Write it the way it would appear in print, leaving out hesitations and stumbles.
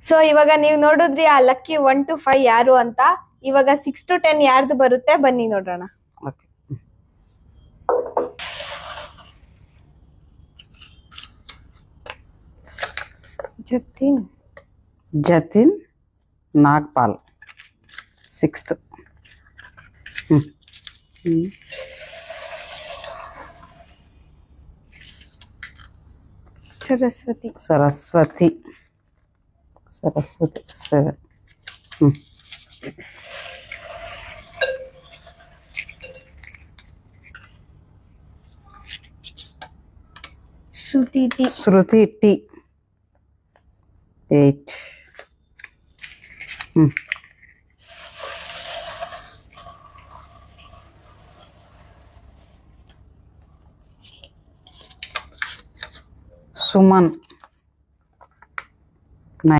So ಇವಾಗ ನೀವು ನೋಡಿದ್ರಿ ಆ ಲಕ್ಕಿ 1 to 5 ಯಾರು ಅಂತ. ಇವಾಗ 6 to 10 ಯಾರ್ದು ಬರುತ್ತೆ ಬನ್ನಿ ನೋಡೋಣ. ಓಕೆ. ಜತಿನ್ ನಾಗ್ಪಾಲ್ 6th. ಸರಸ್ವತಿ 7. ಶ್ರುತಿ ಟಿ 8. ಸುಮನ್